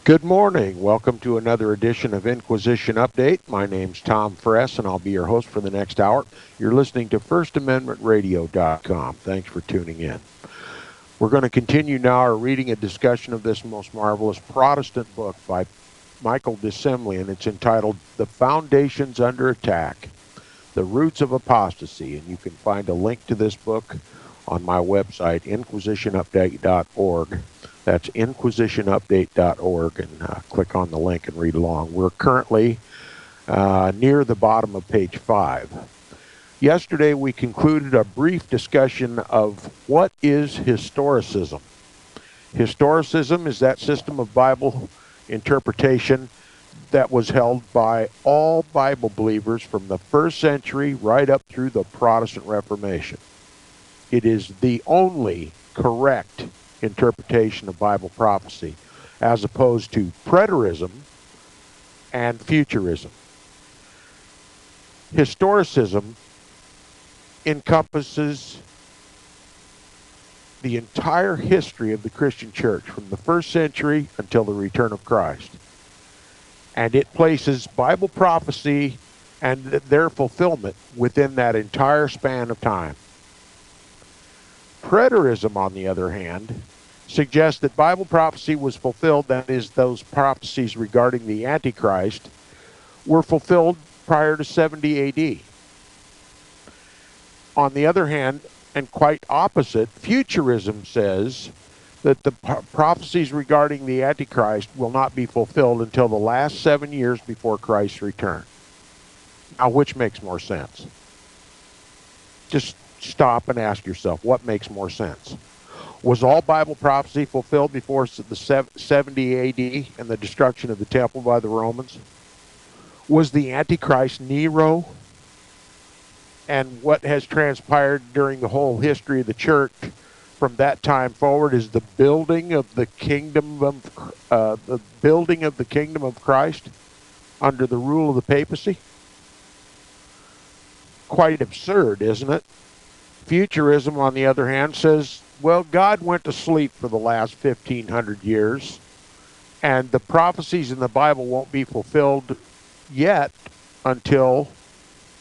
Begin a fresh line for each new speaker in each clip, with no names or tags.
Good morning. Welcome to another edition of Inquisition Update. My name's Tom Fress, and I'll be your host for the next hour. You're listening to FirstAmendmentRadio.net. Thanks for tuning in. We're going to continue now our reading and discussion of this most marvelous Protestant book by Michael de Semlyen. It's entitled The Foundations Under Attack, The Roots of Apostasy. And you can find a link to this book on my website, InquisitionUpdate.org. That's InquisitionUpdate.org, and click on the link and read along. We're currently near the bottom of page 5. Yesterday we concluded a brief discussion of what is historicism. Historicism is that system of Bible interpretation that was held by all Bible believers from the first century right up through the Protestant Reformation. It is the only correct interpretation of Bible prophecy, as opposed to preterism and futurism. Historicism encompasses the entire history of the Christian church from the first century until the return of Christ. And it places Bible prophecy and their fulfillment within that entire span of time. Preterism, on the other hand, suggests that Bible prophecy was fulfilled, that is, those prophecies regarding the Antichrist were fulfilled prior to 70 A.D. On the other hand, and quite opposite, futurism says that the prophecies regarding the Antichrist will not be fulfilled until the last 7 years before Christ's return. Now, which makes more sense? Just stop and ask yourself, what makes more sense? Was all Bible prophecy fulfilled before the 70 A.D. and the destruction of the temple by the Romans? Was the Antichrist Nero? And what has transpired during the whole history of the church from that time forward is the building of the kingdom of Christ under the rule of the papacy? Quite absurd, isn't it? Futurism, on the other hand, says, well, God went to sleep for the last 1,500 years, and the prophecies in the Bible won't be fulfilled yet until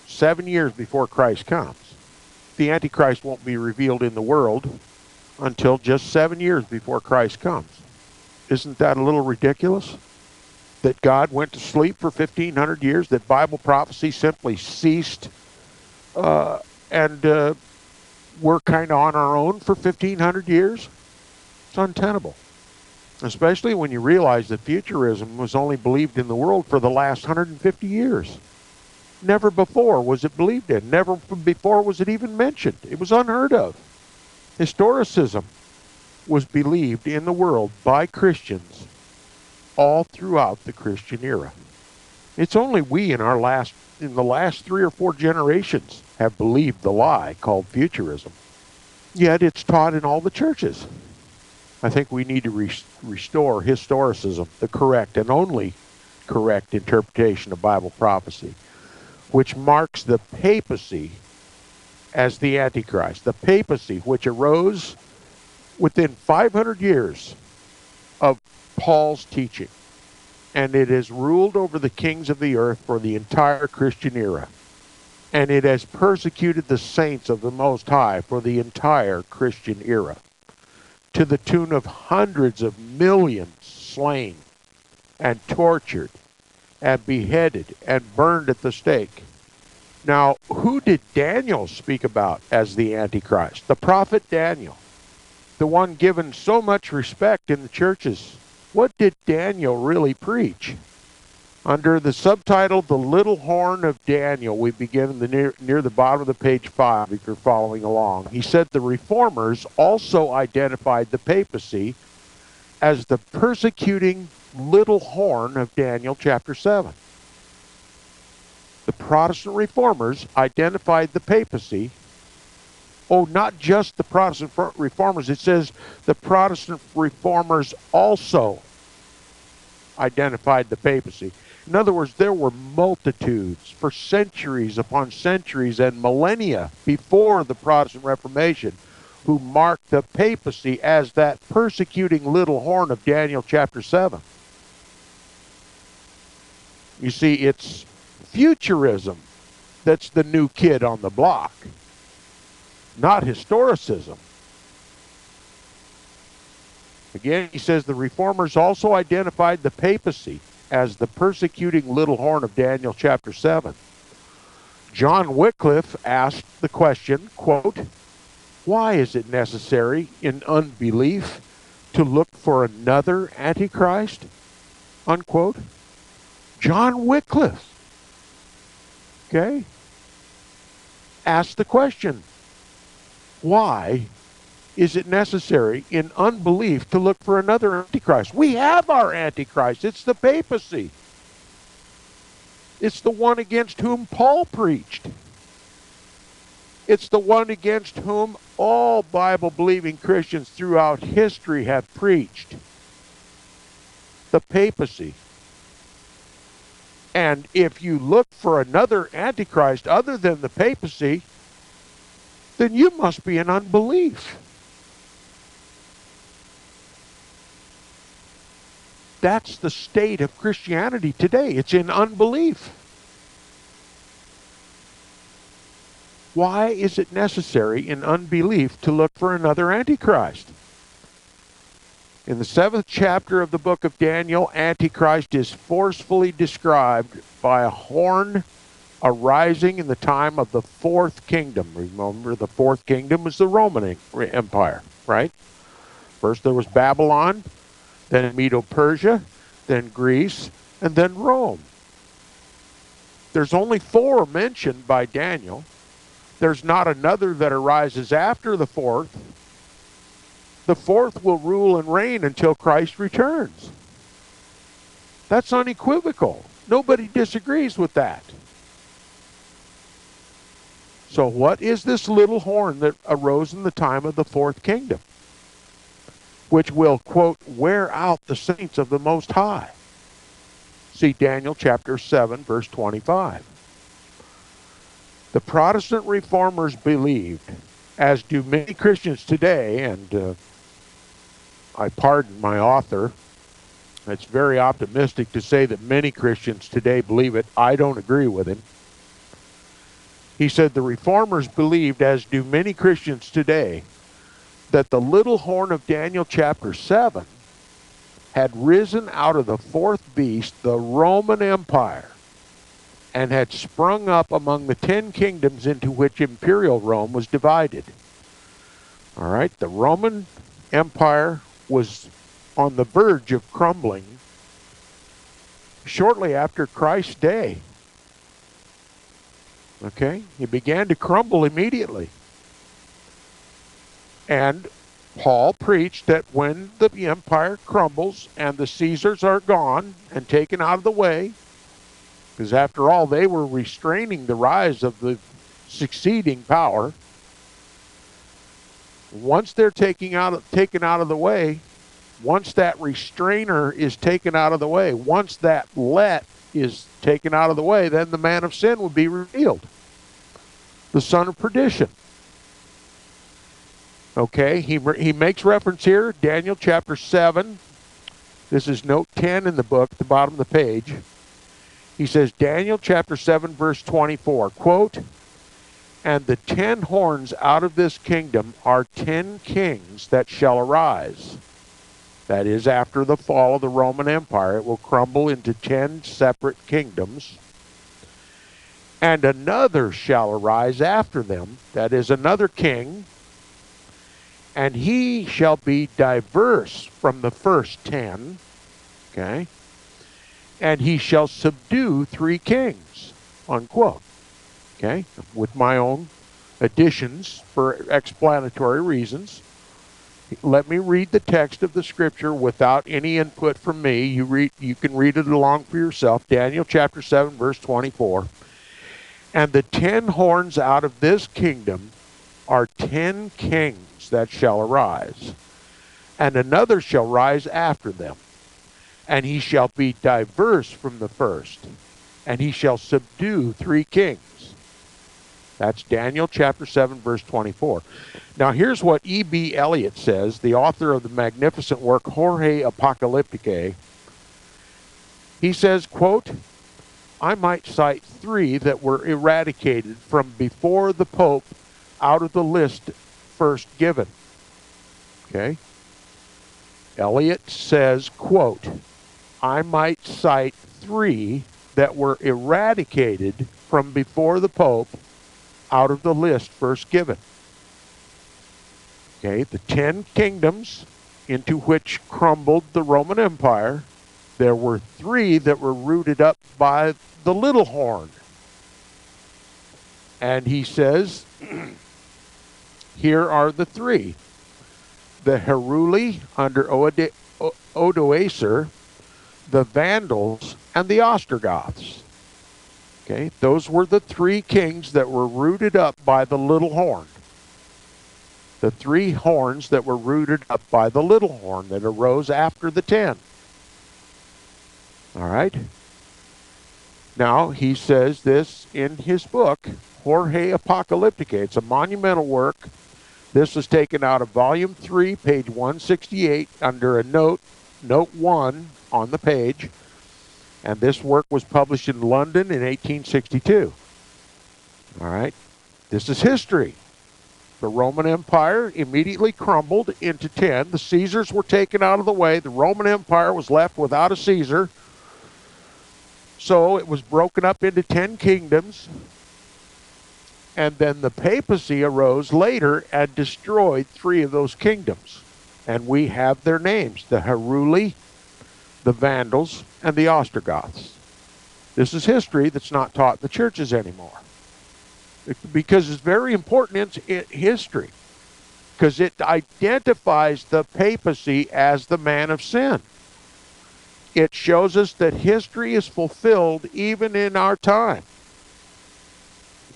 7 years before Christ comes. The Antichrist won't be revealed in the world until just 7 years before Christ comes. Isn't that a little ridiculous? That God went to sleep for 1,500 years, that Bible prophecy simply ceased, and we're kind of on our own for 1,500 years? It's untenable. Especially when you realize that futurism was only believed in the world for the last 150 years. Never before was it believed in. Never before was it even mentioned. It was unheard of. Historicism was believed in the world by Christians all throughout the Christian era. It's only we in the last 3 or 4 generations have believed the lie called futurism. Yet it's taught in all the churches. I think we need to restore historicism, the correct and only correct interpretation of Bible prophecy, which marks the papacy as the Antichrist. The papacy, which arose within 500 years of Paul's teaching. And it has ruled over the kings of the earth for the entire Christian era. And it has persecuted the saints of the Most High for the entire Christian era, to the tune of hundreds of millions slain and tortured and beheaded and burned at the stake. Now, who did Daniel speak about as the Antichrist? The prophet Daniel, the one given so much respect in the churches. What did Daniel really preach? Under the subtitle, The Little Horn of Daniel, we begin near the bottom of the page 5, if you're following along. He said the reformers also identified the papacy as the persecuting little horn of Daniel chapter 7. The Protestant reformers identified the papacy. Oh, not just the Protestant reformers. It says the Protestant reformers also identified the papacy. In other words, there were multitudes for centuries upon centuries and millennia before the Protestant Reformation who mark the papacy as that persecuting little horn of Daniel chapter 7. You see, it's futurism that's the new kid on the block, not historicism. Again, he says the reformers also identified the papacy as the persecuting little horn of Daniel chapter 7. John Wycliffe asked the question, quote, "Why is it necessary in unbelief to look for another Antichrist?" Unquote. John Wycliffe, okay, asked the question, why is it necessary in unbelief to look for another Antichrist? We have our Antichrist. It's the papacy. It's the one against whom Paul preached. It's the one against whom all Bible-believing Christians throughout history have preached. The papacy. And if you look for another Antichrist other than the papacy, then you must be in unbelief. That's the state of Christianity today. It's in unbelief. Why is it necessary in unbelief to look for another Antichrist? In the 7th chapter of the book of Daniel, Antichrist is forcefully described by a horn arising in the time of the 4th kingdom. Remember, the 4th kingdom was the Roman Empire, right? First there was Babylon, then Medo-Persia, then Greece, and then Rome. There's only 4 mentioned by Daniel. There's not another that arises after the 4th. The 4th will rule and reign until Christ returns. That's unequivocal. Nobody disagrees with that. So what is this little horn that arose in the time of the 4th kingdom, which will, quote, wear out the saints of the Most High? See Daniel chapter 7, verse 25. The Protestant reformers believed, as do many Christians today, and I pardon my author, it's very optimistic to say that many Christians today believe it. I don't agree with him. He said the reformers believed, as do many Christians today, that the little horn of Daniel chapter 7 had risen out of the 4th beast, the Roman Empire, and had sprung up among the 10 kingdoms into which imperial Rome was divided. All right, the Roman Empire was on the verge of crumbling shortly after Christ's day. Okay, it began to crumble immediately. And Paul preached that when the empire crumbles and the Caesars are gone and taken out of the way, because after all, they were restraining the rise of the succeeding power. Once they're taken out of the way, once that restrainer is taken out of the way, once that let is taken out of the way, then the man of sin will be revealed, the son of perdition. Okay, he makes reference here, Daniel chapter 7. This is note 10 in the book, at the bottom of the page. He says, Daniel chapter 7, verse 24, quote, "And the 10 horns out of this kingdom are 10 kings that shall arise." That is, after the fall of the Roman Empire, it will crumble into 10 separate kingdoms. "And another shall arise after them," that is, another king, "and he shall be diverse from the first 10, okay, and he shall subdue 3 kings, unquote. Okay, with my own additions for explanatory reasons. Let me read the text of the scripture without any input from me. You can read it along for yourself. Daniel chapter 7, verse 24. "And the 10 horns out of this kingdom are 10 kings that shall arise, and another shall rise after them, and he shall be diverse from the first, and he shall subdue 3 kings." That's Daniel chapter 7, verse 24. Now here's what E.B. Elliott says, the author of the magnificent work Jorge Apocalypticae. He says, quote, I might cite 3 that were eradicated from before the Pope out of the list first given. Okay? Elliott says, quote, I might cite 3 that were eradicated from before the Pope out of the list first given. Okay, the 10 kingdoms into which crumbled the Roman Empire, there were 3 that were rooted up by the little horn. And he says, here are the 3. The Heruli under Odoacer, the Vandals, and the Ostrogoths. Okay, those were the 3 kings that were rooted up by the little horn. The 3 horns that were rooted up by the little horn that arose after the 10. All right? Now, he says this in his book, Jorge Apocalypticae. It's a monumental work. This was taken out of volume 3, page 168, under a note 1 on the page. And this work was published in London in 1862. All right? This is history. The Roman Empire immediately crumbled into 10. The Caesars were taken out of the way. The Roman Empire was left without a Caesar. So it was broken up into 10 kingdoms. And then the papacy arose later and destroyed 3 of those kingdoms. And we have their names, the Heruli, the Vandals, and the Ostrogoths. This is history that's not taught in the churches anymore. Because it's very important in history. Because it identifies the papacy as the man of sin. It shows us that history is fulfilled even in our time.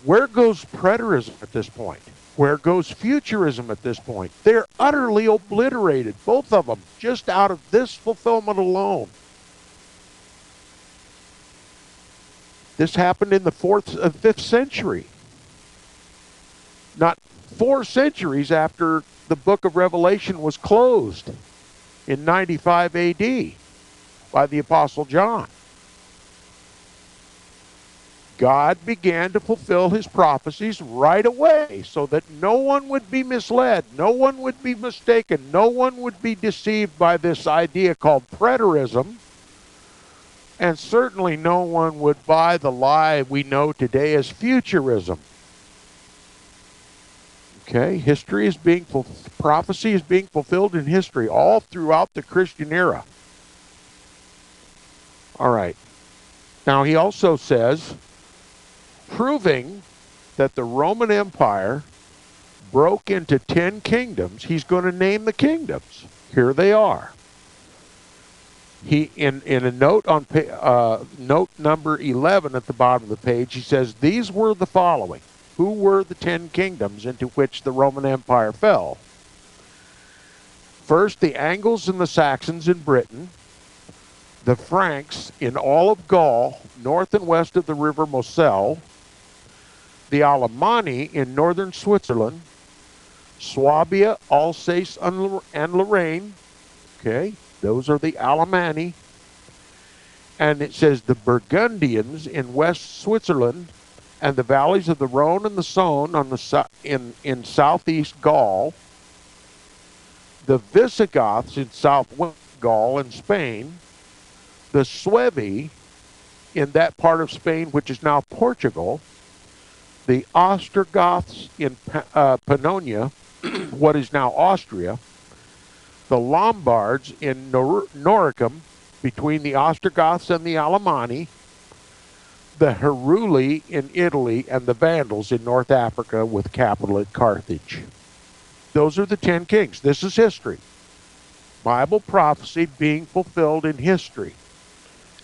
Where goes preterism at this point? Where goes futurism at this point? They're utterly obliterated, both of them, just out of this fulfillment alone. This happened in the 4th and 5th century. Not 4 centuries after the book of Revelation was closed in 95 AD by the Apostle John. God began to fulfill his prophecies right away so that no one would be misled, no one would be mistaken, no one would be deceived by this idea called preterism, and certainly no one would buy the lie we know today as futurism. Okay, history is being prophecy is being fulfilled in history all throughout the Christian era. All right. Now he also says, proving that the Roman Empire broke into 10 kingdoms, he's going to name the kingdoms. Here they are. He in a note on note number 11 at the bottom of the page, he says these were the following. Who were the 10 kingdoms into which the Roman Empire fell? First, the Angles and the Saxons in Britain, the Franks in all of Gaul, north and west of the river Moselle, the Alemanni in northern Switzerland, Swabia, Alsace, and Lorraine. Okay, those are the Alemanni. And it says the Burgundians in west Switzerland, and the valleys of the Rhone and the Saône on the in southeast Gaul, the Visigoths in southwest Gaul and Spain, the Suevi in that part of Spain which is now Portugal, the Ostrogoths in Pannonia, what is now Austria, the Lombards in Noricum between the Ostrogoths and the Alemanni, the Heruli in Italy, and the Vandals in North Africa with capital at Carthage. Those are the 10 kings. This is history. Bible prophecy being fulfilled in history.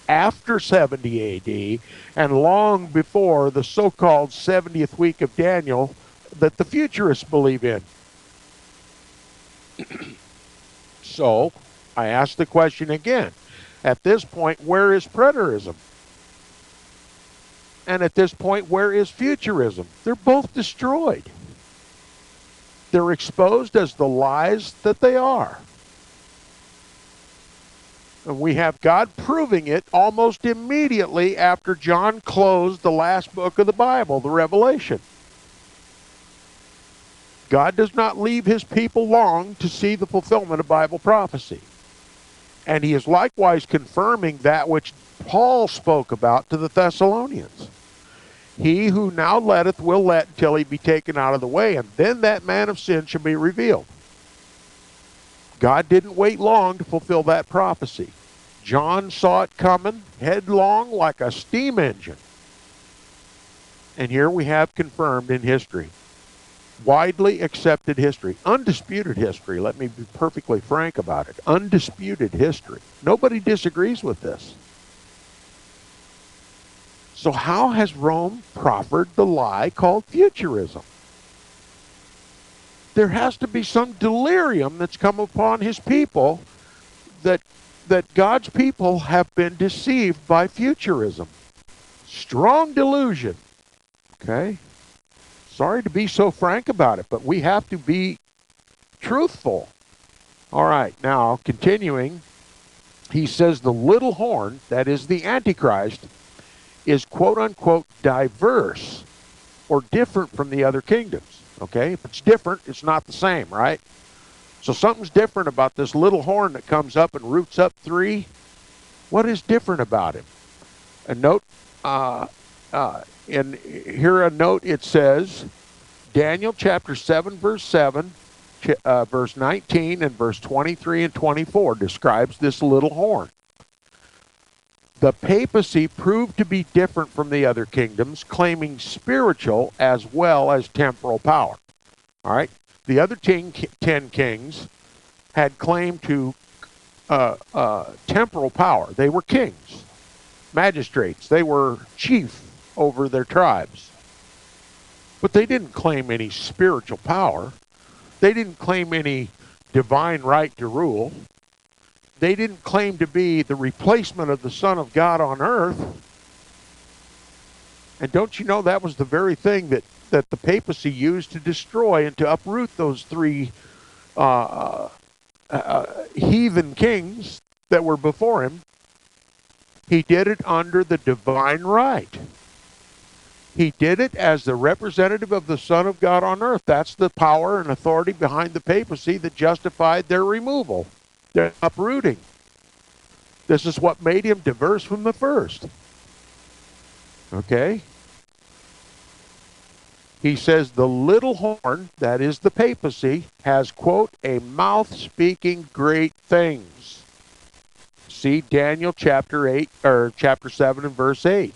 After 70 AD and long before the so-called 70th week of Daniel that the futurists believe in. So, I ask the question again. At this point, where is preterism? And at this point, where is futurism? They're both destroyed. They're exposed as the lies that they are. And we have God proving it almost immediately after John closed the last book of the Bible, the Revelation. God does not leave his people long to see the fulfillment of Bible prophecy. And he is likewise confirming that which Paul spoke about to the Thessalonians. He who now letteth will let until he be taken out of the way, and then that man of sin shall be revealed. God didn't wait long to fulfill that prophecy. John saw it coming headlong like a steam engine. And here we have confirmed in history. Widely accepted history. Undisputed history. Let me be perfectly frank about it. Undisputed history. Nobody disagrees with this. So how has Rome proffered the lie called futurism? There has to be some delirium that's come upon his people that God's people have been deceived by futurism. Strong delusion. Okay? Sorry to be so frank about it, but we have to be truthful. All right, now continuing, he says the little horn, that is the Antichrist, is quote-unquote diverse or different from the other kingdoms. Okay? If it's different, it's not the same, right? So something's different about this little horn that comes up and roots up 3. What is different about him? A note, and here a note, it says, Daniel chapter 7, verse 7, verse 19, and verse 23 and 24 describes this little horn. The papacy proved to be different from the other kingdoms, claiming spiritual as well as temporal power. All right? The other 10 kings had claim to temporal power. They were kings, magistrates. They were chief over their tribes. But they didn't claim any spiritual power. They didn't claim any divine right to rule. They didn't claim to be the replacement of the Son of God on earth. And don't you know that was the very thing that the papacy used to destroy and to uproot those 3 heathen kings that were before him? He did it under the divine right. He did it as the representative of the Son of God on earth. That's the power and authority behind the papacy that justified their removal, their uprooting. This is what made him diverse from the first. Okay? He says the little horn, that is the papacy, has, quote, a mouth speaking great things. See Daniel chapter 8, or chapter 7 and verse 8.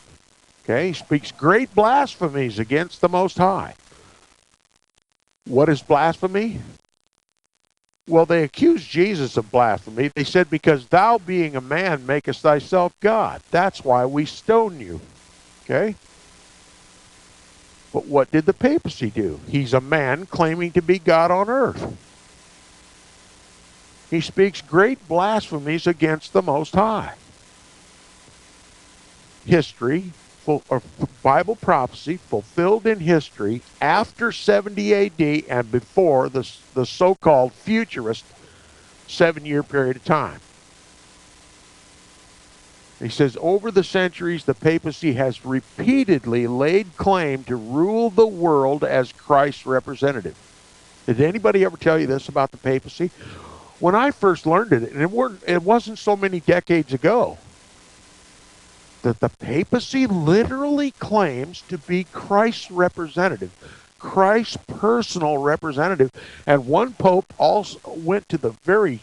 Okay, he speaks great blasphemies against the Most High. What is blasphemy? Well, they accused Jesus of blasphemy. They said, because thou being a man makest thyself God. That's why we stone you. Okay? But what did the papacy do? He's a man claiming to be God on earth. He speaks great blasphemies against the Most High. History, or Bible prophecy fulfilled in history after 70 AD and before the so-called futurist 7-year period of time. He says, over the centuries, the papacy has repeatedly laid claim to rule the world as Christ's representative. Did anybody ever tell you this about the papacy? When I first learned it, and it wasn't so many decades ago, that the papacy literally claims to be Christ's representative, Christ's personal representative. And one pope also went to the very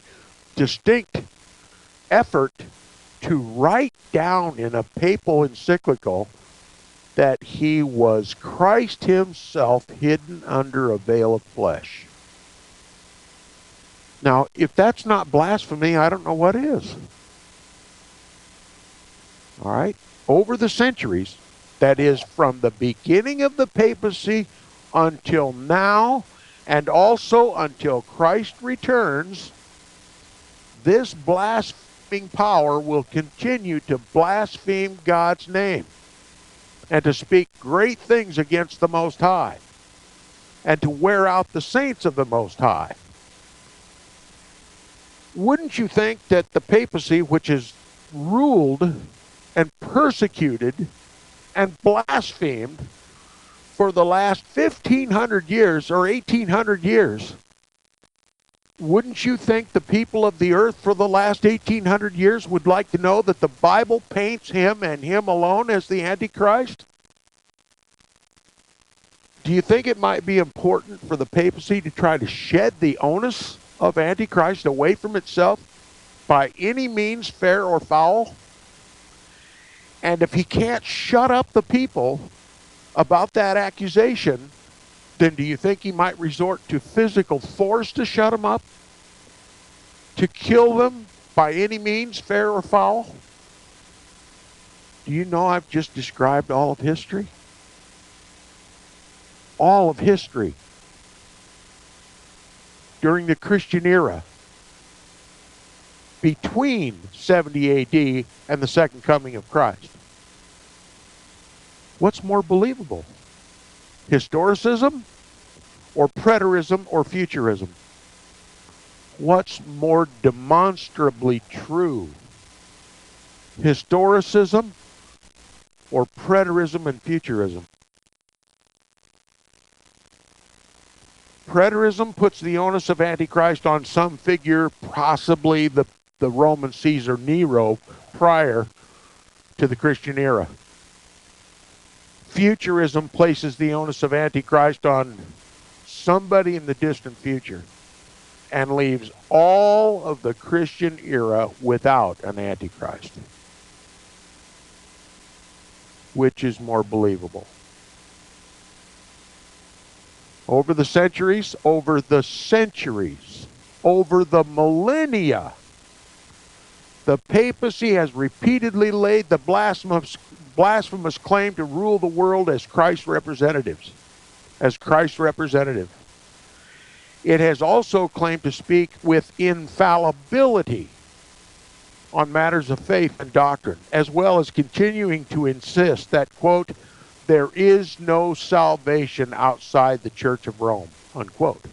distinct effort to write down in a papal encyclical that he was Christ himself hidden under a veil of flesh. Now, if that's not blasphemy, I don't know what is. All right? Over the centuries, that is from the beginning of the papacy until now, and also until Christ returns, this blaspheming power will continue to blaspheme God's name. and to speak great things against the Most High, and to wear out the saints of the Most High. Wouldn't you think that the papacy, which has ruled and persecuted and blasphemed for the last 1,500 years or 1,800 years, wouldn't you think the people of the earth for the last 1,800 years would like to know that the Bible paints him and him alone as the Antichrist? Do you think it might be important for the papacy to try to shed the onus of Antichrist away from itself by any means, fair or foul? And if he can't shut up the people about that accusation, then do you think he might resort to physical force to shut them up? To kill them by any means, fair or foul? Do you know I've just described all of history? All of history. During the Christian era, between 70 AD and the second coming of Christ. What's more believable? Historicism or preterism or futurism? What's more demonstrably true? Historicism or preterism and futurism? Preterism puts the onus of Antichrist on some figure, possibly the Roman Caesar Nero, prior to the Christian era. Futurism places the onus of Antichrist on somebody in the distant future and leaves all of the Christian era without an Antichrist. Which is more believable? Over the centuries, over the millennia, the papacy has repeatedly laid the blasphemous claim to rule the world as Christ's representatives, as Christ's representative. It has also claimed to speak with infallibility on matters of faith and doctrine, as well as continuing to insist that, quote, there is no salvation outside the Church of Rome, unquote.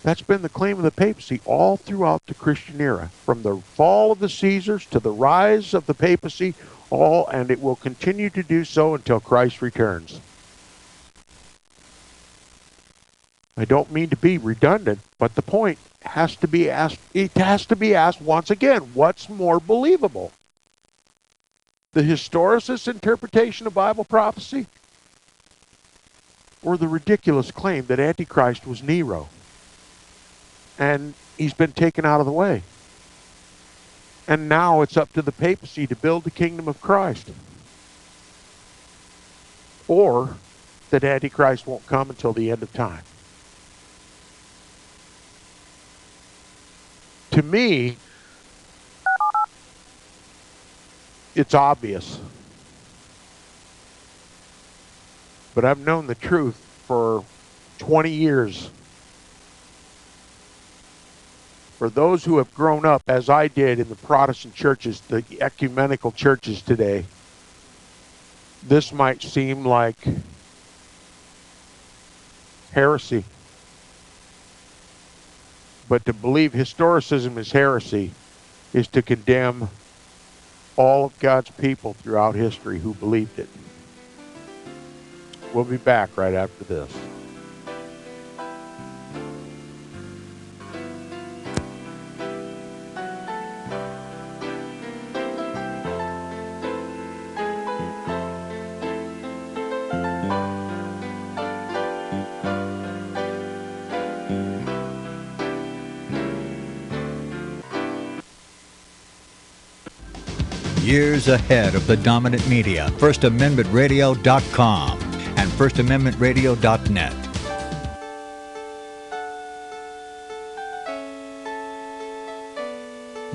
That's been the claim of the papacy all throughout the Christian era, from the fall of the Caesars to the rise of the papacy, and it will continue to do so until Christ returns. I don't mean to be redundant, but the point has to be asked, once again, what's more believable? The historicist interpretation of Bible prophecy, or the ridiculous claim that Antichrist was Nero and he's been taken out of the way, and now it's up to the papacy to build the kingdom of Christ, or that Antichrist won't come until the end of time? To me, it's obvious. But I've known the truth for 20 years. For those who have grown up, as I did, in the Protestant churches, the ecumenical churches today, this might seem like heresy. But to believe historicism is heresy is to condemn all of God's people throughout history who believed it. We'll be back right after this.
Years ahead of the dominant media, FirstAmendmentRadio.com and FirstAmendmentRadio.net.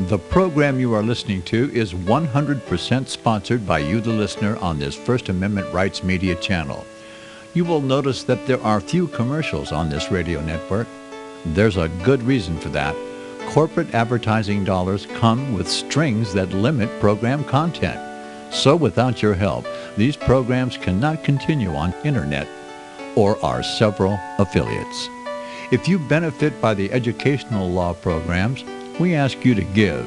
The program you are listening to is 100% sponsored by you, the listener, on this First Amendment Rights Media channel. You will notice that there are few commercials on this radio network. There's a good reason for that. corporate advertising dollars come with strings that limit program content. So without your help, these programs cannot continue on internet or our several affiliates. If you benefit by the educational law programs, we ask you to give.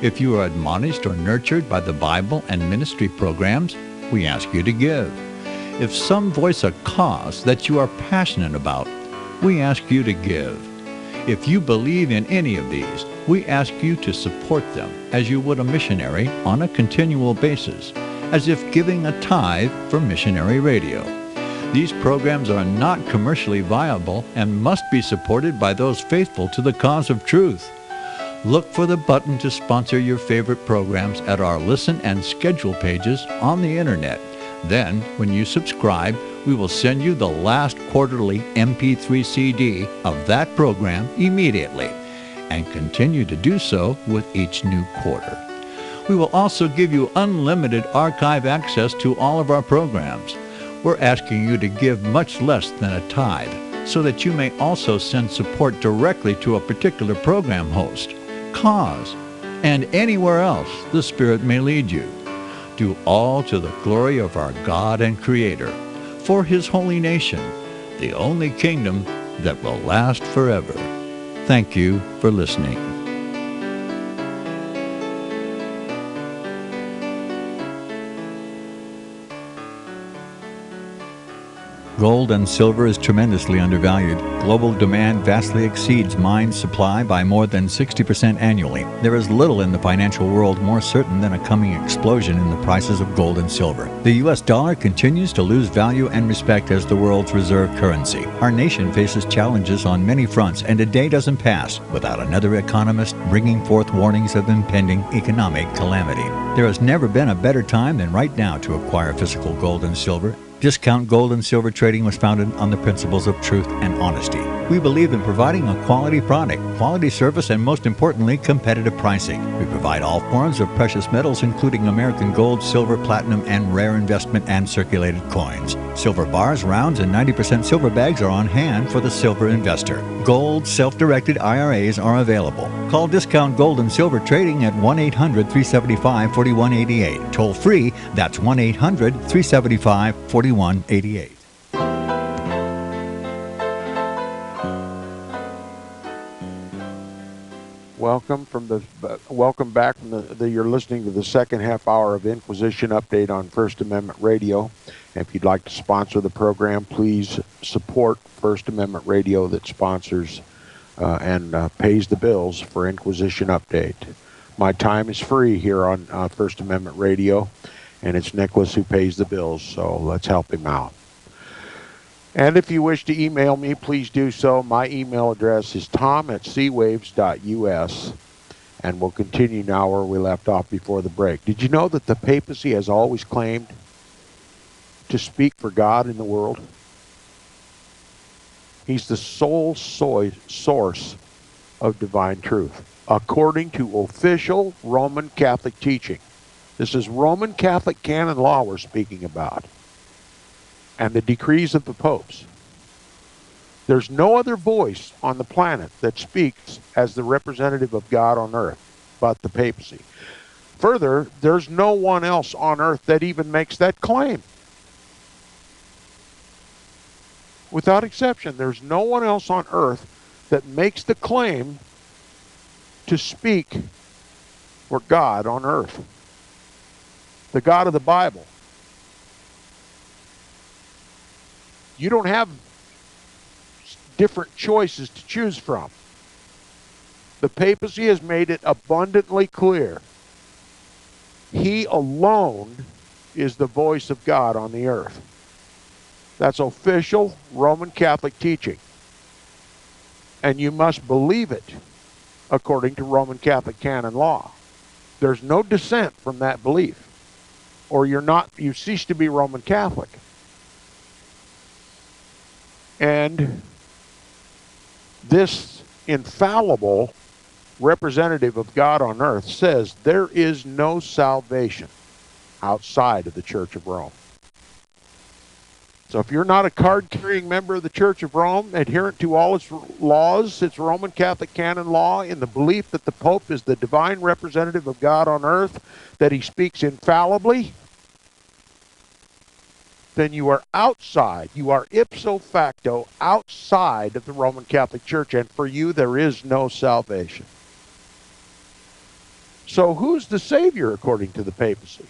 If you are admonished or nurtured by the Bible and ministry programs, we ask you to give. If some voice a cause that you are passionate about, we ask you to give. If you believe in any of these, we ask you to support them as you would a missionary on a continual basis, as if giving a tithe for missionary radio. These programs are not commercially viable and must be supported by those faithful to the cause of truth. Look for the button to sponsor your favorite programs at our listen and schedule pages on the internet. Then, when you subscribe, we will send you the last quarterly MP3 CD of that program immediately, and continue to do so with each new quarter. We will also give you unlimited archive access to all of our programs. We're asking you to give much less than a tithe, so that you may also send support directly to a particular program host, cause, and anywhere else the Spirit may lead you. Do all to the glory of our God and Creator, for His holy nation, the only kingdom that will last forever. Thank you for listening. Gold and silver is tremendously undervalued. Global demand vastly exceeds mine supply by more than 60% annually. There is little in the financial world more certain than a coming explosion in the prices of gold and silver. The U.S. dollar continues to lose value and respect as the world's reserve currency. Our nation faces challenges on many fronts, and a day doesn't pass without another economist bringing forth warnings of impending economic calamity. There has never been a better time than right now to acquire physical gold and silver. Discount Gold and Silver Trading was founded on the principles of truth and honesty. We believe in providing a quality product, quality service, and most importantly, competitive pricing. We provide all forms of precious metals, including American gold, silver, platinum, and rare investment and circulated coins. Silver bars, rounds, and 90% silver bags are on hand for the silver investor. Gold self-directed IRAs are available. Call Discount Gold and Silver Trading at 1-800-375-4188. Toll free, that's 1-800-375-4188.
Welcome back from you're listening to the second half hour of Inquisition Update on First Amendment Radio. If you'd like to sponsor the program, please support First Amendment Radio that sponsors and pays the bills for Inquisition Update. My time is free here on First Amendment Radio, and it's Nicholas who pays the bills, so let's help him out. And if you wish to email me, please do so. My email address is tom@seawaves.us, and we'll continue now where we left off before the break. Did you know that the papacy has always claimed to speak for God in the world? He's the sole source of divine truth, according to official Roman Catholic teaching. This is Roman Catholic canon law we're speaking about, and the decrees of the popes. There's no other voice on the planet that speaks as the representative of God on earth but the papacy. Further, there's no one else on earth that even makes that claim. Without exception, there's no one else on earth that makes the claim to speak for God on earth, the God of the Bible. You don't have different choices to choose from. The papacy has made it abundantly clear. He alone is the voice of God on the earth. That's official Roman Catholic teaching. And you must believe it according to Roman Catholic canon law. There's no dissent from that belief, or you cease to be Roman Catholic. And this infallible representative of God on earth says there is no salvation outside of the Church of Rome. It's So if you're not a card-carrying member of the Church of Rome, adherent to all its laws, its Roman Catholic canon law, in the belief that the Pope is the divine representative of God on earth, that he speaks infallibly, then you are outside. You are ipso facto outside of the Roman Catholic Church, and for you there is no salvation. So who's the Savior according to the papacy?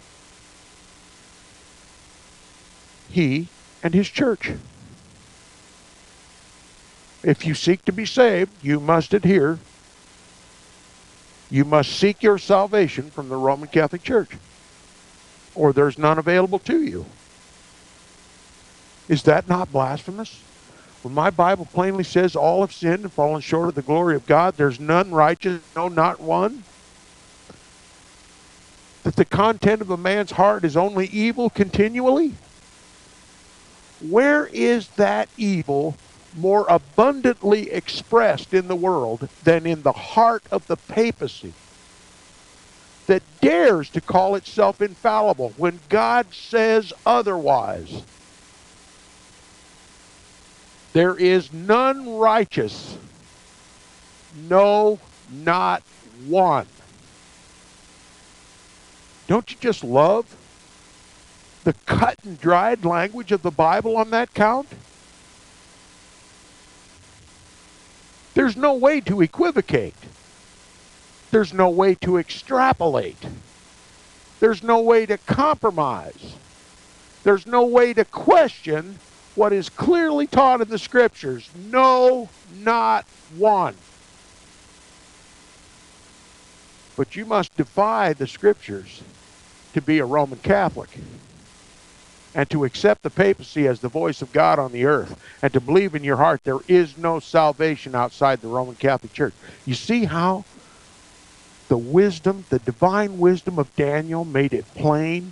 He and his church. If you seek to be saved, you must adhere. You must seek your salvation from the Roman Catholic Church, or there's none available to you. Is that not blasphemous? When my Bible plainly says all have sinned and fallen short of the glory of God, there's none righteous, no, not one. That the content of a man's heart is only evil continually. Where is that evil more abundantly expressed in the world than in the heart of the papacy, that dares to call itself infallible when God says otherwise? There is none righteous, no, not one. Don't you just love the cut and dried language of the Bible on that count? There's no way to equivocate. There's no way to extrapolate. There's no way to compromise. There's no way to question what is clearly taught in the Scriptures. No, not one. But you must defy the Scriptures to be a Roman Catholic, and to accept the papacy as the voice of God on the earth, and to believe in your heart there is no salvation outside the Roman Catholic Church. You see how the wisdom, the divine wisdom of Daniel made it plain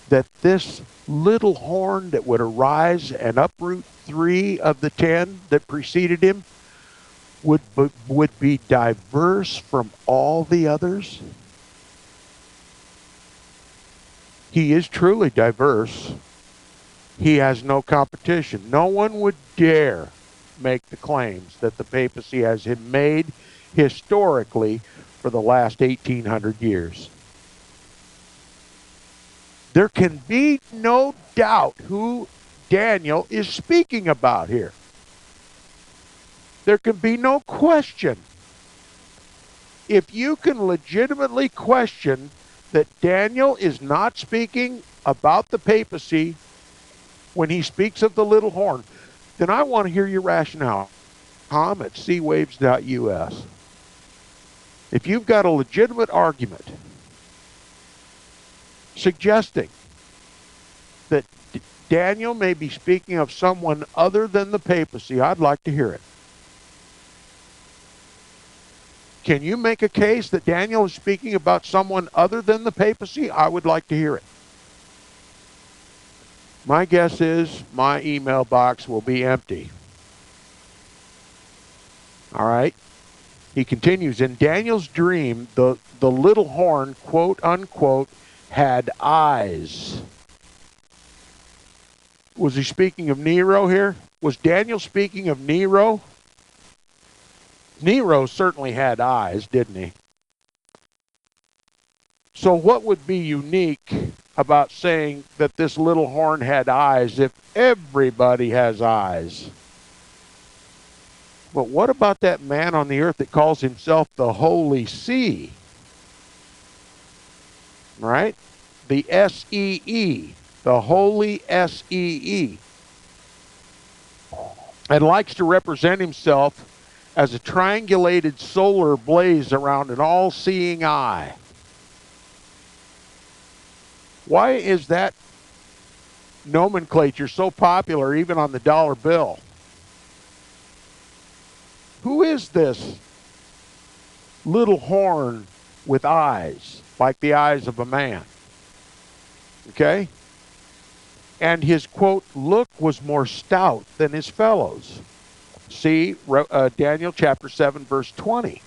that this little horn that would arise and uproot 3 of the 10 that preceded him would be diverse from all the others? He is truly diverse. He has no competition. No one would dare make the claims that the papacy has made historically for the last 1,800 years. There can be no doubt who Daniel is speaking about here. There can be no question. If you can legitimately question that Daniel is not speaking about the papacy when he speaks of the little horn, then I want to hear your rationale. Tom at cwaves.us. If you've got a legitimate argument suggesting that Daniel may be speaking of someone other than the papacy, I'd like to hear it. Can you make a case that Daniel is speaking about someone other than the papacy? I would like to hear it. My guess is my email box will be empty. All right. He continues, in Daniel's dream, the little horn, quote unquote, had eyes. Was he speaking of Nero here? Was Daniel speaking of Nero? Nero certainly had eyes, didn't he? So what would be unique about saying that this little horn had eyes if everybody has eyes? But what about that man on the earth that calls himself the Holy See? Right? The S-E-E. The Holy S-E-E. And likes to represent himself as a triangulated solar blaze around an all-seeing eye. Why is that nomenclature so popular even on the dollar bill? Who is this little horn with eyes, like the eyes of a man? Okay? And his, quote, look was more stout than his fellows. See Daniel chapter 7, verse 20.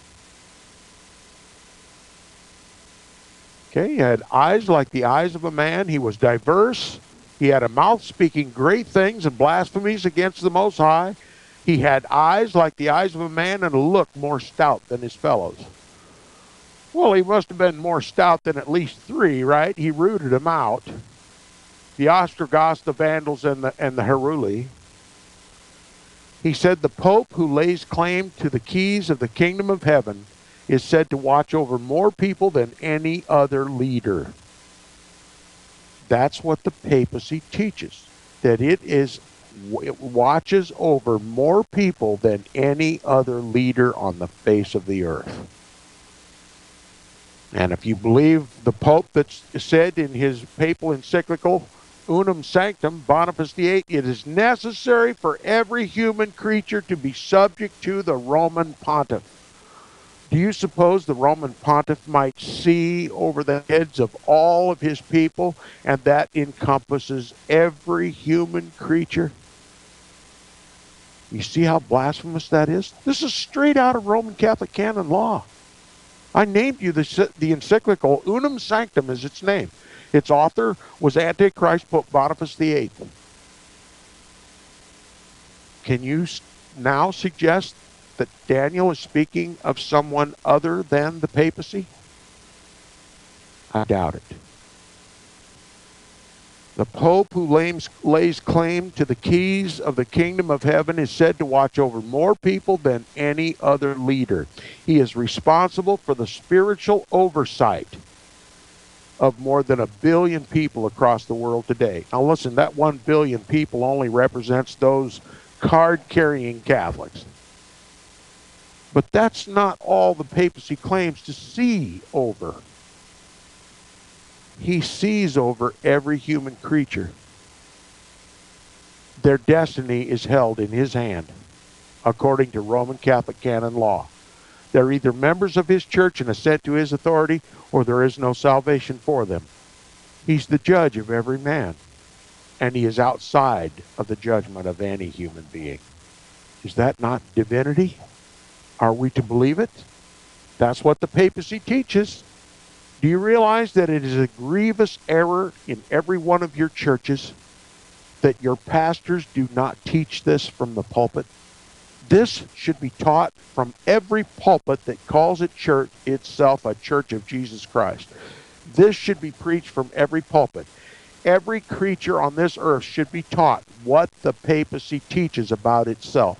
Okay, he had eyes like the eyes of a man. He was diverse. He had a mouth speaking great things and blasphemies against the Most High. He had eyes like the eyes of a man and a look more stout than his fellows. Well, he must have been more stout than at least three, right? He rooted them out. The Ostrogoths, the Vandals, and the Heruli. He said the Pope who lays claim to the keys of the kingdom of heaven is said to watch over more people than any other leader. That's what the papacy teaches, that it watches over more people than any other leader on the face of the earth. And if you believe the Pope that's said in his papal encyclical, Unum Sanctum, Boniface VIII, it is necessary for every human creature to be subject to the Roman Pontiff. Do you suppose the Roman Pontiff might see over the heads of all of his people, and that encompasses every human creature? You see how blasphemous that is? This is straight out of Roman Catholic canon law. I named you the encyclical, Unum Sanctum is its name. Its author was Antichrist Pope Boniface VIII. Can you now suggest that Daniel is speaking of someone other than the papacy? I doubt it. The Pope who lays claim to the keys of the kingdom of heaven is said to watch over more people than any other leader. He is responsible for the spiritual oversight of more than 1 billion people across the world today. Now listen, that 1 billion people only represents those card-carrying Catholics. But that's not all the papacy claims to see over. He sees over every human creature. Their destiny is held in his hand, according to Roman Catholic canon law. They're either members of his church and assent to his authority, or there is no salvation for them. He's the judge of every man, and he is outside of the judgment of any human being. Is that not divinity? Are we to believe it? That's what the papacy teaches. Do you realize that it is a grievous error in every one of your churches that your pastors do not teach this from the pulpit? This should be taught from every pulpit that calls itself a church of Jesus Christ. This should be preached from every pulpit. Every creature on this earth should be taught what the papacy teaches about itself,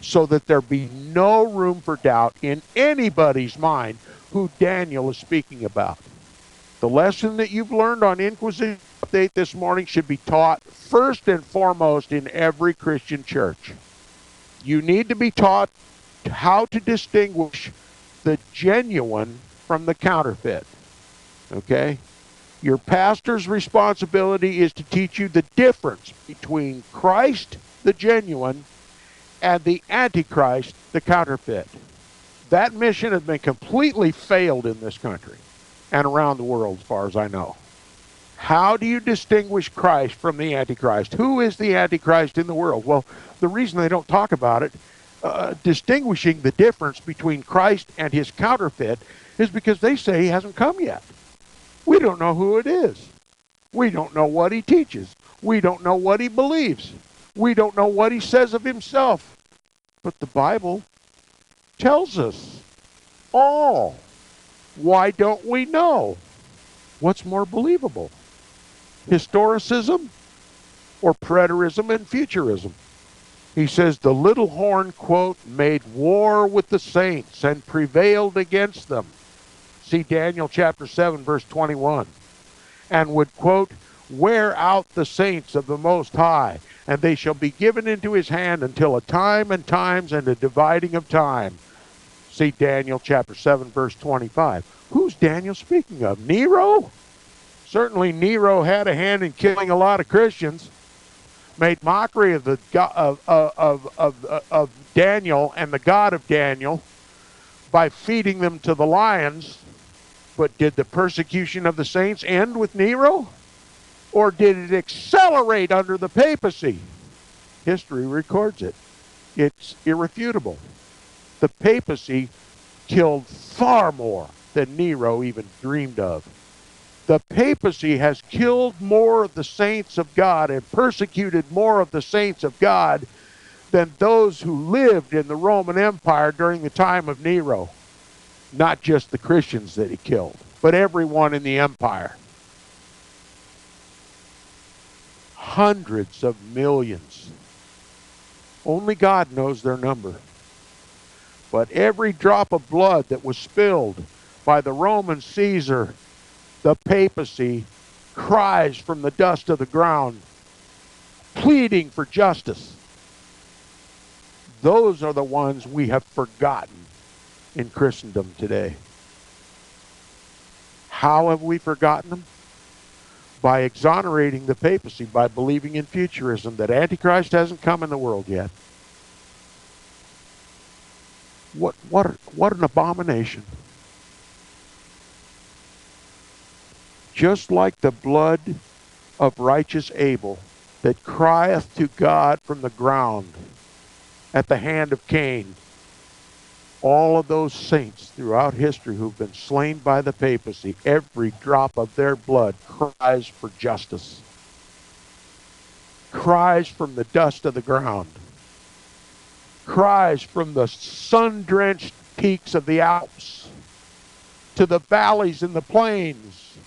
so that there be no room for doubt in anybody's mind who Daniel is speaking about. The lesson that you've learned on Inquisition Update this morning should be taught first and foremost in every Christian church. You need to be taught how to distinguish the genuine from the counterfeit. Okay? Your pastor's responsibility is to teach you the difference between Christ, the genuine, and the Antichrist, the counterfeit. That mission has been completely failed in this country and around the world, as far as I know. How do you distinguish Christ from the Antichrist? Who is the Antichrist in the world? Well, the reason they don't talk about it, distinguishing the difference between Christ and his counterfeit, is because they say he hasn't come yet. We don't know who it is. We don't know what he teaches. We don't know what he believes. We don't know what he says of himself. But the Bible tells us all. Why don't we know? What's more believable? Historicism or preterism and futurism? He says the little horn, quote, made war with the saints and prevailed against them. See Daniel chapter 7, verse 21. And would, quote, wear out the saints of the Most High, and they shall be given into his hand until a time and times and a dividing of time. See Daniel chapter 7, verse 25. Who's Daniel speaking of? Nero? Certainly Nero had a hand in killing a lot of Christians, made mockery of the of Daniel and the God of Daniel by feeding them to the lions. But did the persecution of the saints end with Nero? Or did it accelerate under the papacy? History records it. It's irrefutable. The papacy killed far more than Nero even dreamed of. The papacy has killed more of the saints of God and persecuted more of the saints of God than those who lived in the Roman Empire during the time of Nero. Not just the Christians that he killed, but everyone in the empire. Hundreds of millions. Only God knows their number. But every drop of blood that was spilled by the Roman Caesar, the papacy, cries from the dust of the ground, pleading for justice. Those are the ones we have forgotten in Christendom today. How have we forgotten them? By exonerating the papacy, by believing in futurism, that Antichrist hasn't come in the world yet. What an abomination. Just like the blood of righteous Abel that crieth to God from the ground at the hand of Cain, all of those saints throughout history who've been slain by the papacy, every drop of their blood cries for justice. Cries from the dust of the ground. Cries from the sun-drenched peaks of the Alps to the valleys and the plains,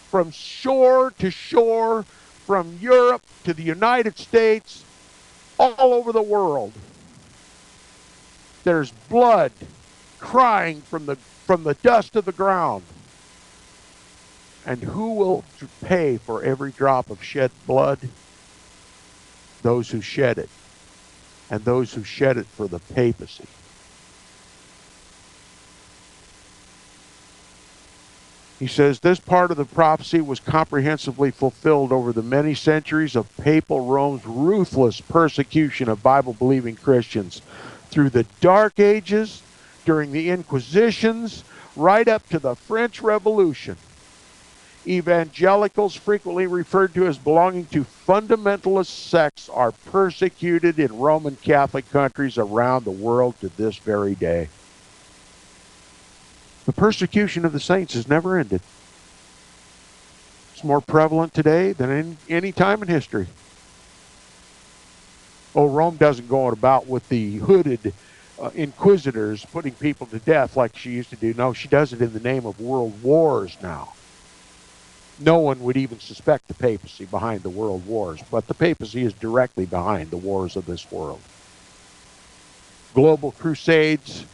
from shore to shore, from Europe to the United States, all over the world. There's blood crying from the dust of the ground. And who will pay for every drop of shed blood? Those who shed it. And those who shed it for the papacy. He says, this part of the prophecy was comprehensively fulfilled over the many centuries of papal Rome's ruthless persecution of Bible-believing Christians through the Dark Ages, during the Inquisitions, right up to the French Revolution. Evangelicals, frequently referred to as belonging to fundamentalist sects, are persecuted in Roman Catholic countries around the world to this very day. The persecution of the saints has never ended. It's more prevalent today than any time in history. Oh, Rome doesn't go about with the hooded inquisitors putting people to death like she used to do. No, she does it in the name of world wars now. No one would even suspect the papacy behind the world wars, but the papacy is directly behind the wars of this world. Global crusades,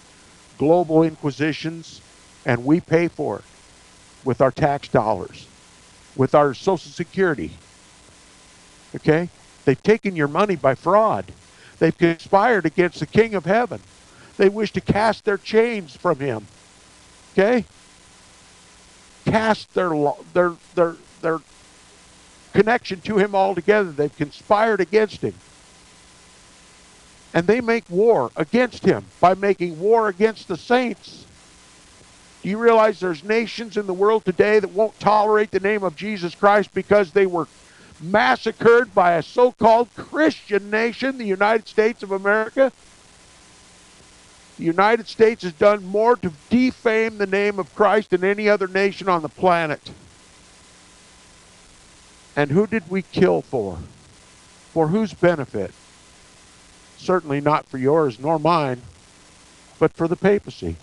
global inquisitions, and we pay for it with our tax dollars, with our Social Security. Okay? They've taken your money by fraud. They've conspired against the King of Heaven. They wish to cast their chains from him. Okay? Cast their connection to him altogether. They've conspired against him. And they make war against him by making war against the saints. Do you realize there's nations in the world today that won't tolerate the name of Jesus Christ because they were massacred by a so-called Christian nation, the United States of America? The United States has done more to defame the name of Christ than any other nation on the planet. And who did we kill for? For whose benefit? Certainly not for yours nor mine, but for the papacy.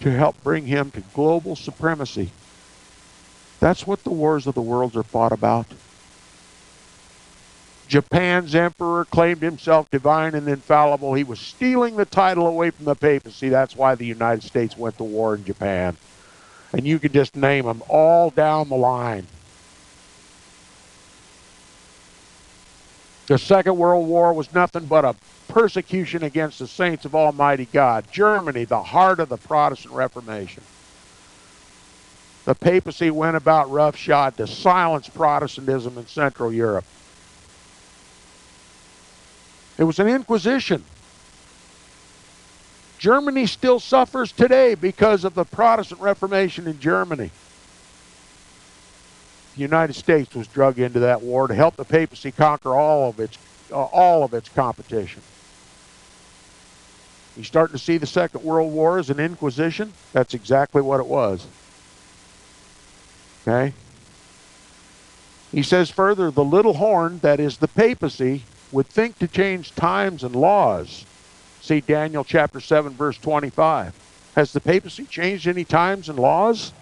To help bring him to global supremacy. That's what the wars of the world are fought about. Japan's emperor claimed himself divine and infallible. He was stealing the title away from the papacy. That's why the United States went to war in Japan. And you can just name them all down the line. The Second World War was nothing but a persecution against the saints of Almighty God. Germany, the heart of the Protestant Reformation. The papacy went about roughshod to silence Protestantism in Central Europe. It was an inquisition. Germany still suffers today because of the Protestant Reformation in Germany. The United States was drug into that war to help the papacy conquer all of its competition. You starting to see the Second World War as an inquisition? That's exactly what it was. Okay? He says further, the little horn, that is the papacy, would think to change times and laws. See Daniel chapter 7, verse 25. Has the papacy changed any times and laws?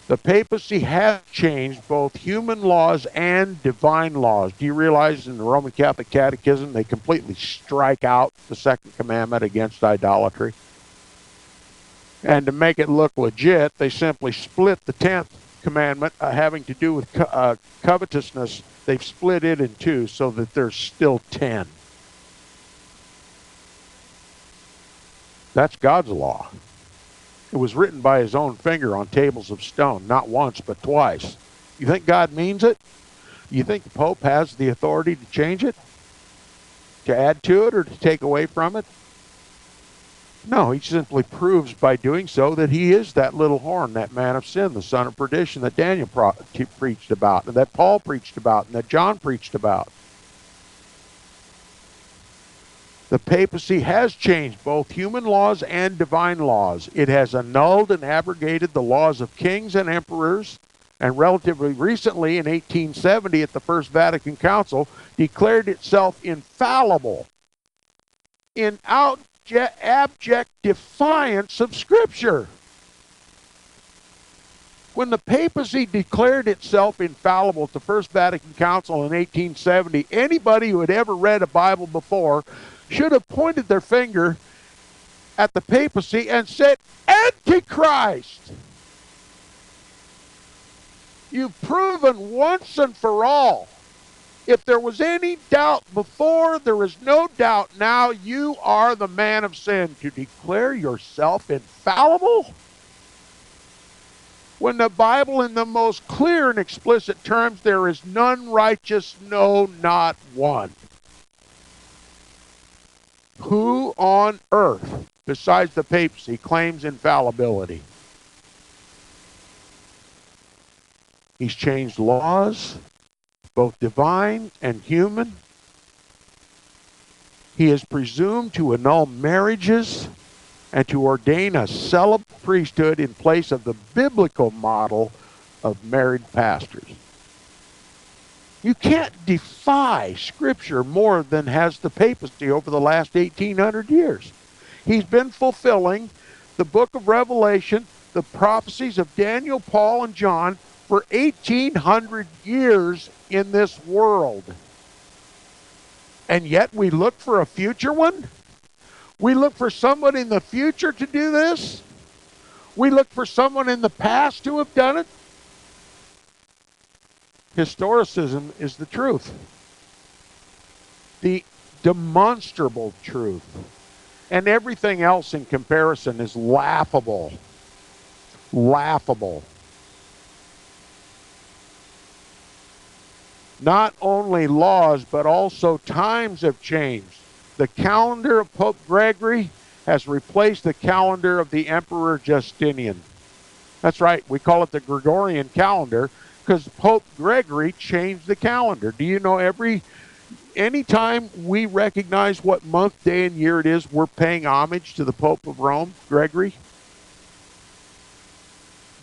The papacy has changed both human laws and divine laws. Do you realize in the Roman Catholic Catechism they completely strike out the second commandment against idolatry? And to make it look legit, they simply split the 10th commandment having to do with covetousness. They've split it in two so that there's still 10. That's God's law. It was written by his own finger on tables of stone, not once but twice. You think God means it? You think the Pope has the authority to change it? To add to it or to take away from it? No, he simply proves by doing so that he is that little horn, that man of sin, the son of perdition that Daniel preached about, and that Paul preached about, and that John preached about. The papacy has changed both human laws and divine laws. It has annulled and abrogated the laws of kings and emperors, and relatively recently, in 1870, at the First Vatican Council, declared itself infallible in abject defiance of Scripture. When the papacy declared itself infallible at the First Vatican Council in 1870, anybody who had ever read a Bible before should have pointed their finger at the papacy and said, Antichrist! You've proven once and for all. If there was any doubt before, there is no doubt now. You are the man of sin. To declare yourself infallible? When the Bible, in the most clear and explicit terms, there is none righteous, no, not one. Who on earth, besides the papacy, claims infallibility? He's changed laws, both divine and human. He is presumed to annul marriages and to ordain a celibate priesthood in place of the biblical model of married pastors. You can't defy Scripture more than has the papacy over the last 1,800 years. He's been fulfilling the book of Revelation, the prophecies of Daniel, Paul, and John for 1,800 years in this world. And yet we look for a future one? We look for someone in the future to do this? We look for someone in the past to have done it? Historicism is the truth. The demonstrable truth. And everything else in comparison is laughable. Laughable. Not only laws, but also times have changed. The calendar of Pope Gregory has replaced the calendar of the Emperor Justinian. That's right, we call it the Gregorian calendar because Pope Gregory changed the calendar. Do you know anytime we recognize what month, day, and year it is, we're paying homage to the Pope of Rome, Gregory?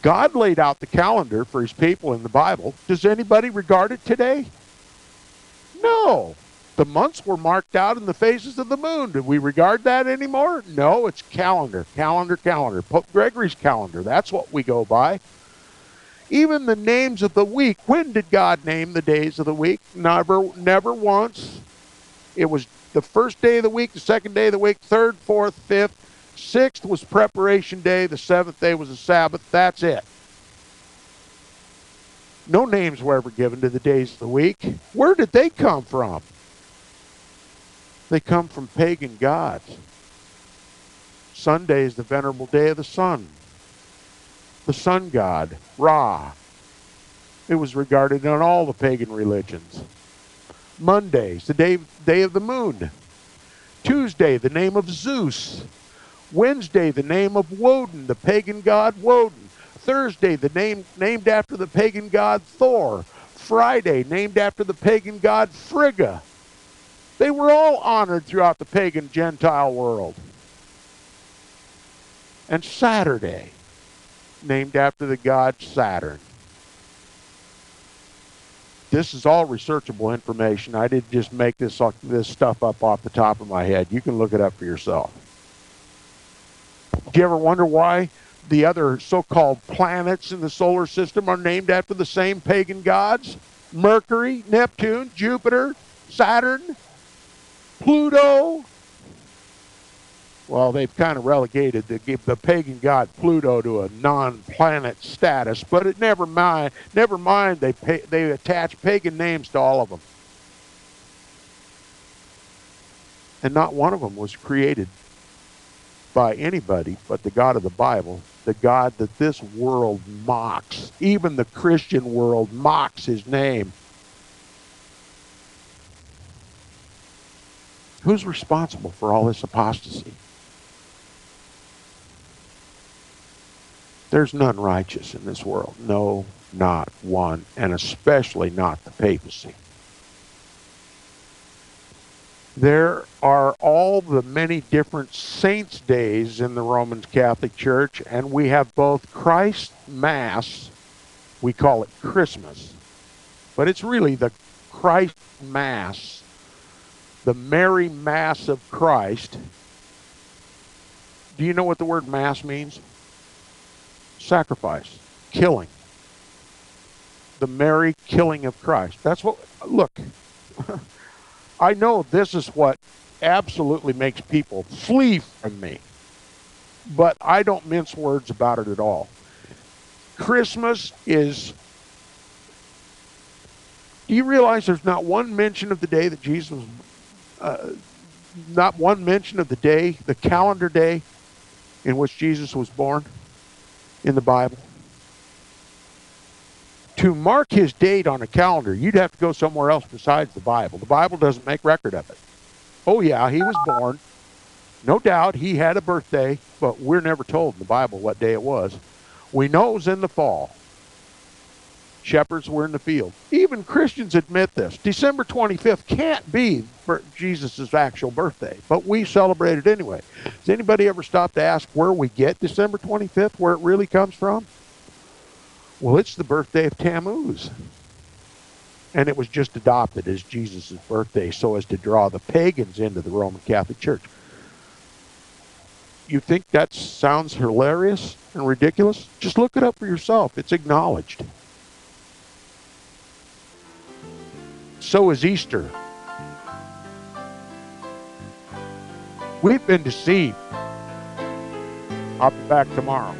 God laid out the calendar for his people in the Bible. Does anybody regard it today? No. The months were marked out in the phases of the moon. Do we regard that anymore? No, it's calendar, calendar, calendar. Pope Gregory's calendar. That's what we go by. Even the names of the week. When did God name the days of the week? Never once. It was the first day of the week, the second day of the week, third, fourth, fifth. Sixth was preparation day. The seventh day was the Sabbath. That's it. No names were ever given to the days of the week. Where did they come from? They come from pagan gods. Sunday is the venerable day of the sun. The sun god, Ra. It was regarded in all the pagan religions. Monday's the day of the moon. Tuesday, the name of Zeus. Wednesday, the name of Woden, the pagan god Woden. Thursday, the name named after the pagan god Thor. Friday, named after the pagan god Frigga. They were all honored throughout the pagan Gentile world. and Saturday, named after the god Saturn. This is all researchable information. I didn't just make this stuff up off the top of my head. You can look it up for yourself. Do you ever wonder why the other so-called planets in the solar system are named after the same pagan gods? Mercury, Neptune, Jupiter, Saturn, Pluto. Well, they've kind of relegated the pagan god Pluto to a non-planet status, but it never mind. They attach pagan names to all of them, and not one of them was created by anybody but the God of the Bible, the God that this world mocks. Even the Christian world mocks his name. Who's responsible for all this apostasy? There's none righteous in this world. No, not one, and especially not the papacy. There are all the many different saints' days in the Roman Catholic Church, and we have both Christ Mass, we call it Christmas, but it's really the Christ Mass, the Mary Mass of Christ. Do you know what the word Mass means? Sacrifice, killing. The Mary killing of Christ. That's what, look, I know this is what absolutely makes people flee from me, but I don't mince words about it at all. Christmas is, do you realize there's not one mention of the day that Jesus, not one mention of the day, the calendar day in which Jesus was born in the Bible? To mark his date on a calendar, you'd have to go somewhere else besides the Bible. The Bible doesn't make record of it. Oh yeah, he was born. No doubt he had a birthday, but we're never told in the Bible what day it was. We know it was in the fall. Shepherds were in the field. Even Christians admit this. December 25th can't be Jesus' actual birthday, but we celebrate it anyway. Does anybody ever stop to ask where we get December 25th, where it really comes from? Well, it's the birthday of Tammuz. And it was just adopted as Jesus' birthday so as to draw the pagans into the Roman Catholic Church. You think that sounds hilarious and ridiculous? Just look it up for yourself. It's acknowledged. So is Easter. We've been deceived. I'll be back tomorrow.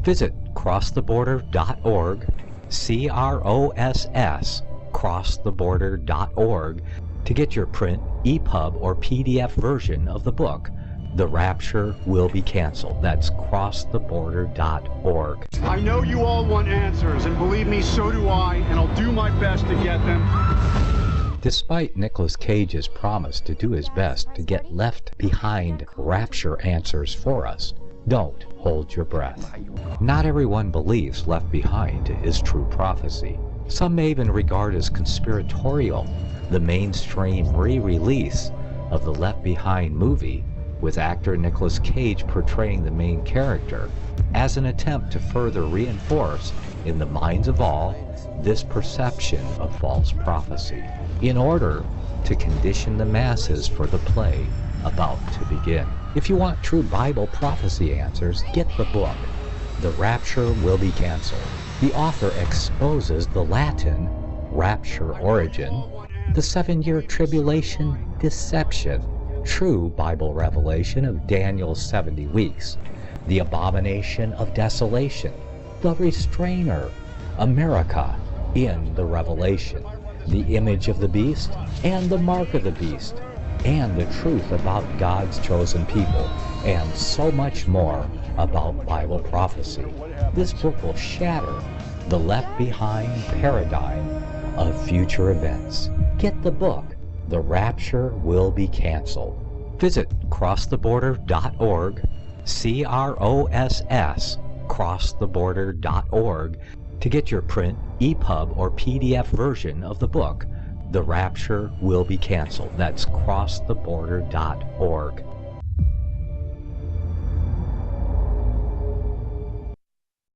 Visit crosstheborder.org, CROSS, crosstheborder.org, to get your print, EPUB, or PDF version of the book, The Rapture Will Be Canceled. That's crosstheborder.org.
I know you all want answers, and believe me, so do I, and I'll do my best to get them.
Despite Nicolas Cage's promise to do his best to get left behind rapture answers for us, don't hold your breath. Not everyone believes Left Behind is true prophecy. Some may even regard as conspiratorial the mainstream re-release of the Left Behind movie, with actor Nicolas Cage portraying the main character, as an attempt to further reinforce in the minds of all this perception of false prophecy, in order to condition the masses for the play about to begin. If you want true Bible prophecy answers, get the book, The Rapture Will Be Canceled. The author exposes the Latin rapture origin, the 7-year tribulation deception, true Bible revelation of Daniel's 70 weeks, the abomination of desolation, the restrainer, America in the Revelation, the image of the beast and the mark of the beast, and the truth about God's chosen people, and so much more about Bible prophecy. This book will shatter the left behind paradigm of future events. Get the book, The Rapture Will Be Canceled. Visit crosstheborder.org, CROSS, crosstheborder.org, To get your print, EPUB, or PDF version of the book, The Rapture Will Be Canceled. That's crosstheborder.org.